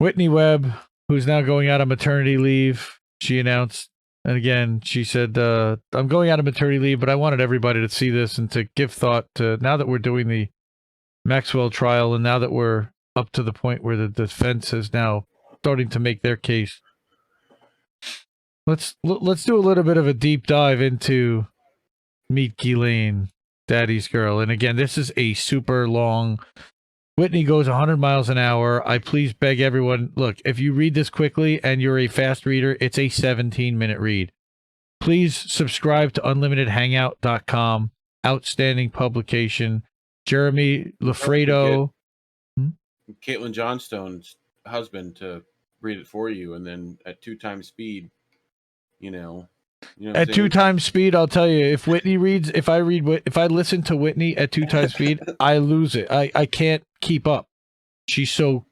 Whitney Webb, who's now going out on maternity leave, she announced, and again, she said, I'm going out on maternity leave, but I wanted everybody to see this and to give thought to, now that we're doing the Maxwell trial, and now that we're up to the point where the defense is now starting to make their case, let's do a little bit of a deep dive into Meet Ghislaine, Daddy's Girl. And again, this is a super long... Whitney goes 100 miles an hour. I please beg everyone, look, if you read this quickly and you're a fast reader, it's a 17-minute read. Please subscribe to unlimitedhangout.com. Outstanding publication. Jeremy Lafredo. Caitlin Johnstone's husband to read it for you, and then at 2x speed, you know at 2x speed, I'll tell you, if Whitney reads, if I listen to Whitney at 2x speed, I lose it. I can't keep up. She's so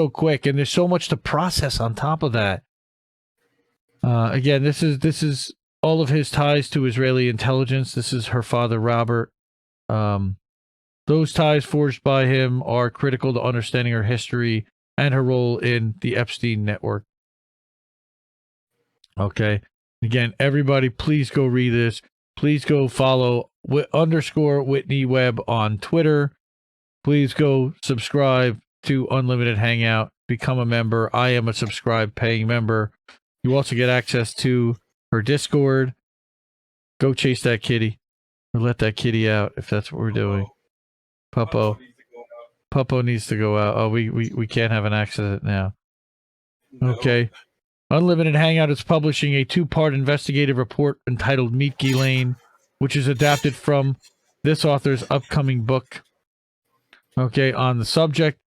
quick, and there's so much to process on top of that. Again, this is all of his ties to Israeli intelligence. This is her father, Robert. Those ties forged by him are critical to understanding her history and her role in the Epstein network. Okay. Again, everybody, please go read this. Please go follow _Whitney Webb on Twitter. Please go subscribe to Unlimited Hangout. Become a member. I am a subscribed paying member. You also get access to her Discord. Go chase that kitty. Or let that kitty out if that's what we're doing. Puppo needs to go out. Oh, we can't have an access now. Okay. Unlimited Hangout is publishing a 2-part investigative report entitled Meet Ghislaine, which is adapted from this author's upcoming book. Okay, on the subject,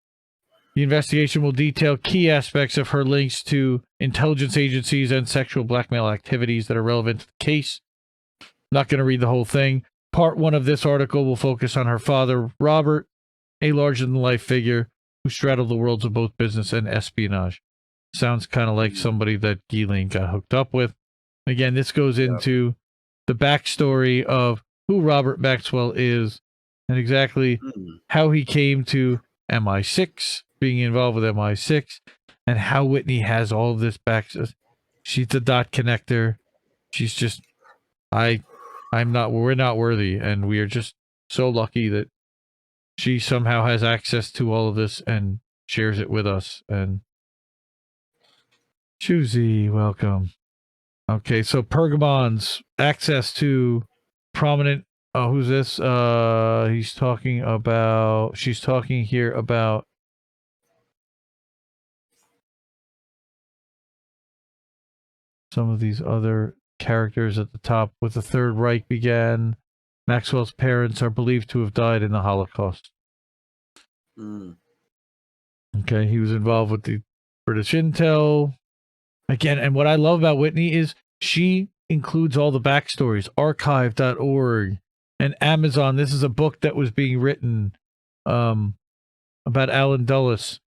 the investigation will detail key aspects of her links to intelligence agencies and sexual blackmail activities that are relevant to the case. I'm not going to read the whole thing. Part 1 of this article will focus on her father, Robert, a larger-than-life figure who straddled the worlds of both business and espionage. Sounds kind of like somebody that Ghislaine got hooked up with. Again, this goes into the backstory of who Robert Maxwell is and exactly how he came to MI6, being involved with MI6, and how Whitney has all of this back. She's the dot connector. She's just, we're not worthy, and we are just so lucky that she somehow has access to all of this and shares it with us. And Choosy, welcome. Okay, so Pergamon's access to prominent... who's this? She's talking here about... some of these other characters at the top. With the Third Reich began, Maxwell's parents are believed to have died in the Holocaust. Okay, he was involved with the British Intel. Again, and what I love about Whitney is she includes all the backstories. Archive.org and Amazon. This is a book that was being written about Alan Dulles,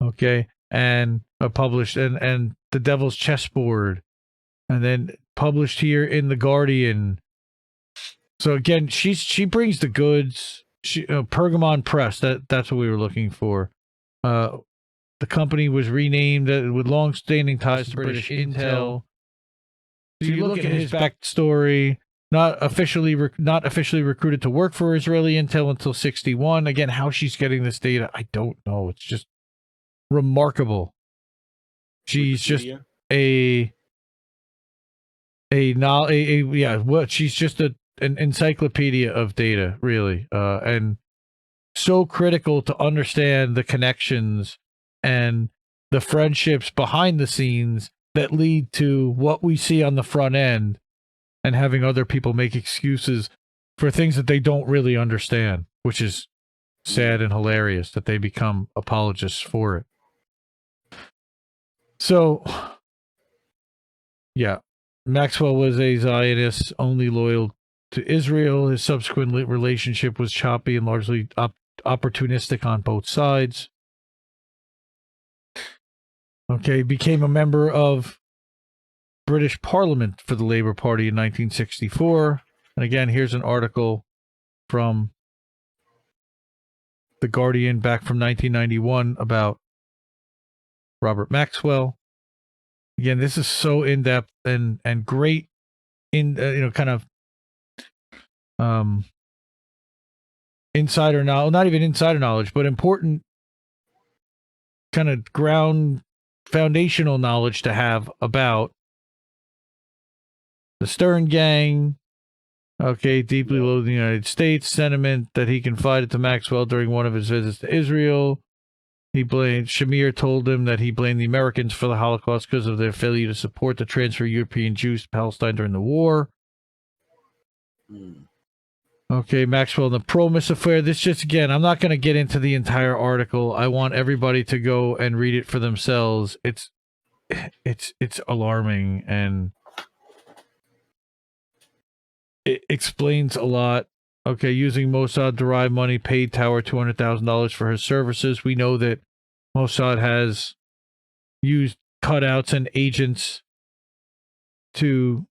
okay, and published, and The Devil's Chessboard, and then published here in The Guardian. So again, she brings the goods. Pergamon Press, that's what we were looking for. The company was renamed with long-standing ties to British Intel. So you look at his backstory, not officially recruited to work for Israeli Intel until 1961. Again, how she's getting this data, I don't know. It's just remarkable. She's just she's just an encyclopedia of data, really, and so critical to understand the connections and the friendships behind the scenes that lead to what we see on the front end, and having other people make excuses for things that they don't really understand, which is sad and hilarious that they become apologists for it. So, yeah, Maxwell was a Zionist, only loyal to Israel. His subsequent relationship was choppy and largely opportunistic on both sides. Okay, became a member of British Parliament for the Labour Party in 1964. And again, here's an article from The Guardian back from 1991 about Robert Maxwell. Again, this is so in depth and great in kind of insider knowledge, not even insider knowledge, but important kind of foundational knowledge to have about the Stern Gang. Okay, deeply loathed the United States, sentiment that he confided to Maxwell during one of his visits to Israel. Shamir told him that he blamed the Americans for the Holocaust because of their failure to support the transfer of European Jews to Palestine during the war. Okay, Maxwell and the Promise affair. This just, again, I'm not going to get into the entire article. I want everybody to go and read it for themselves. It's alarming, and it explains a lot. Okay, using Mossad-derived money, paid Tower $200,000 for his services. We know that Mossad has used cutouts and agents to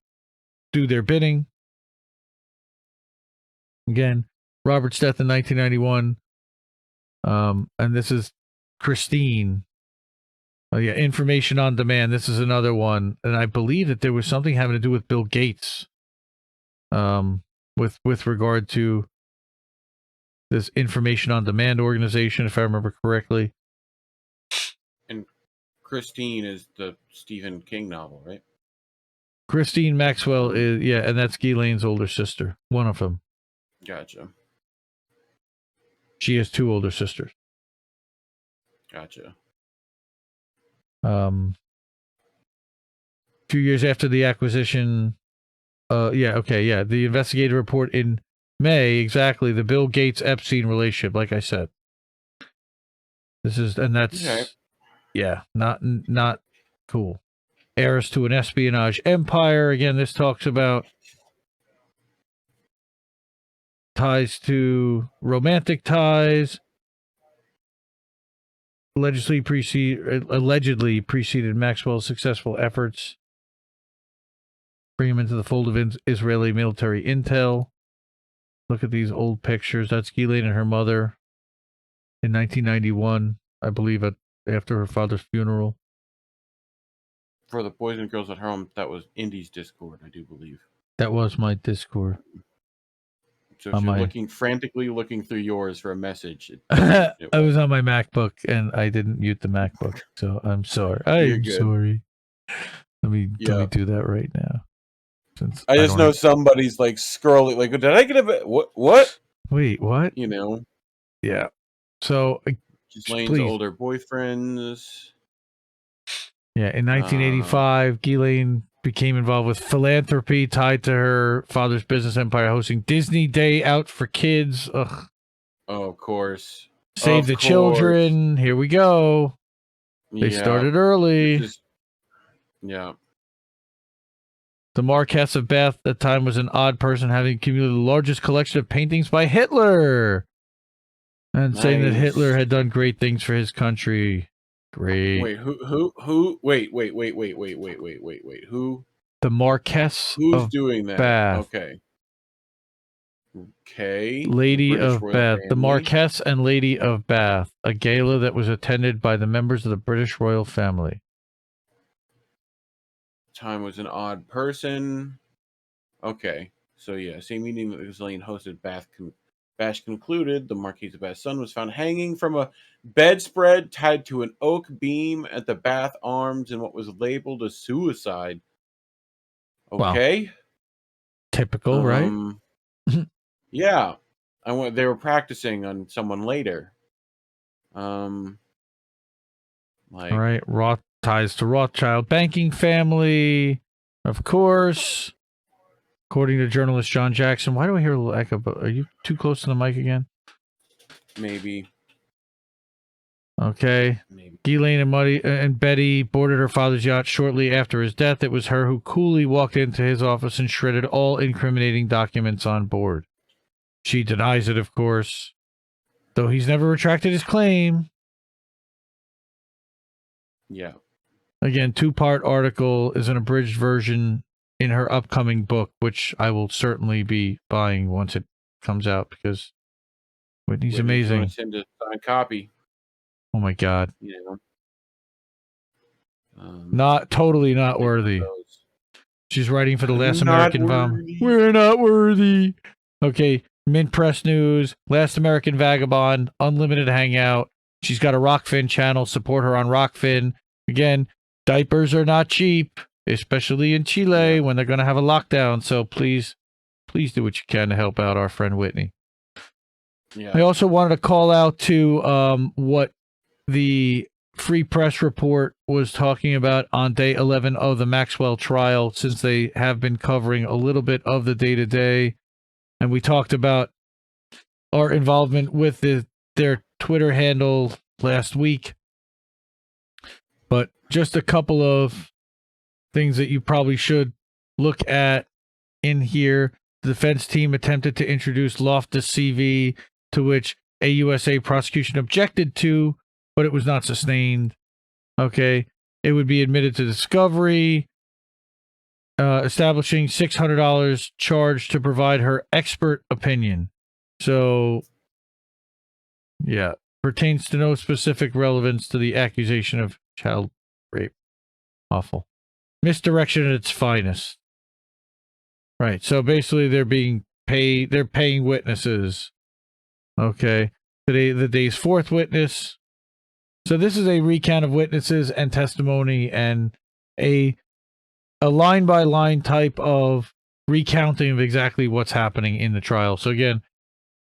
do their bidding. Again, Robert's death in 1991. And this is Christine. Oh yeah, Information on Demand. This is another one. And I believe that there was something having to do with Bill Gates. With regard to this Information on Demand organization, if I remember correctly. And Christine is the Stephen King novel, right? Christine Maxwell is, yeah, and that's Ghislaine's older sister. One of them. Gotcha. She has 2 older sisters. Gotcha. A few years after the acquisition, the investigative report in May, exactly, the Bill Gates Epstein relationship, like I said. That's not cool. Heiress to an espionage empire. Again, this talks about ties to romantic ties. Allegedly preceded Maxwell's successful efforts. Bring him into the fold of Israeli military intel. Look at these old pictures. That's Ghislaine and her mother in 1991, I believe, after her father's funeral. For the boys and girls at home, that was Indy's Discord, I do believe. That was my Discord. So if you're frantically looking through yours for a message, I was on my MacBook and I didn't mute the MacBook, so I'm sorry. I'm sorry. Let me do that right now. Since I just know somebody's like scrolling, like, did I get a bit? What? Wait, what? You know? Yeah. So, Gislaine's older boyfriends. Yeah, in 1985, Ghislaine became involved with philanthropy tied to her father's business empire, hosting Disney Day Out for Kids. Ugh. Oh, of course. Save the Children. Here we go. They started early. Yeah. The Marquess of Bath at the time was an odd person, having accumulated the largest collection of paintings by Hitler. And saying that Hitler had done great things for his country. Great. Wait, who? Wait. Who? The Marquess Who's of doing that? Bath. Okay. Lady of Bath. The Marquess and Lady of Bath. A gala that was attended by the members of the British royal family. Time was an odd person. Okay. So, yeah, same meeting that Ghislaine hosted Bash concluded, the Marquis of Bath's son was found hanging from a bedspread tied to an oak beam at the Bath Arms in what was labeled a suicide. Okay. Wow. Typical, right? Yeah. They were practicing on someone later. All right. Ties to Rothschild banking family, of course. According to journalist John Jackson. Why do I hear a little echo? Are you too close to the mic again? Maybe. Okay. Maybe. Ghislaine and Betty boarded her father's yacht shortly after his death. It was her who coolly walked into his office and shredded all incriminating documents on board. She denies it, of course, though he's never retracted his claim. Yeah. Again, 2-part article is an abridged version in her upcoming book, which I will certainly be buying once it comes out because Whitney's amazing. Send a signed copy. Oh my God. You know. Totally not worthy. those. She's writing for the Last Not American Vagabond. worthy. We're not worthy. Okay, Mint Press News, Last American Vagabond, Unlimited Hangout. She's got a Rockfin channel. Support her on Rockfin. Again, diapers are not cheap, especially in Chile when they're going to have a lockdown. So please do what you can to help out our friend Whitney. Yeah. I also wanted to call out to what the Free Press Report was talking about on day 11 of the Maxwell trial, since they have been covering a little bit of the day-to-day. And we talked about our involvement with their Twitter handle last week. But just a couple of things that you probably should look at in here. The defense team attempted to introduce Loftus CV, to which a USA prosecution objected to, but it was not sustained. Okay. It would be admitted to discovery, establishing $600 charge to provide her expert opinion. So, yeah, pertains to no specific relevance to the accusation of child rape. Awful. Misdirection at its finest. Right. So basically they're being paid, they're paying witnesses. Okay. Today, the day's fourth witness. So this is a recount of witnesses and testimony and a line-by-line type of recounting of exactly what's happening in the trial. So again,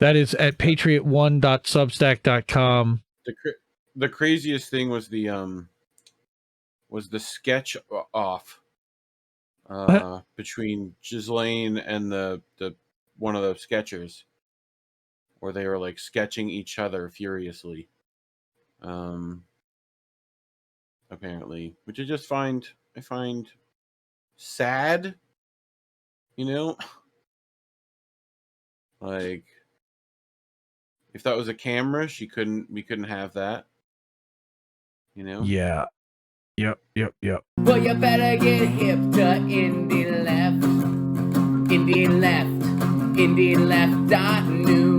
that is at patriot1.substack.com. The craziest thing was the sketch off between Ghislaine and the one of the sketchers, where they were like sketching each other furiously. Apparently, which I find sad, you know. Like, if that was a camera, we couldn't have that, you know. Yeah. Yep. Well, you better get hip to indie left, indie left, indie left.news.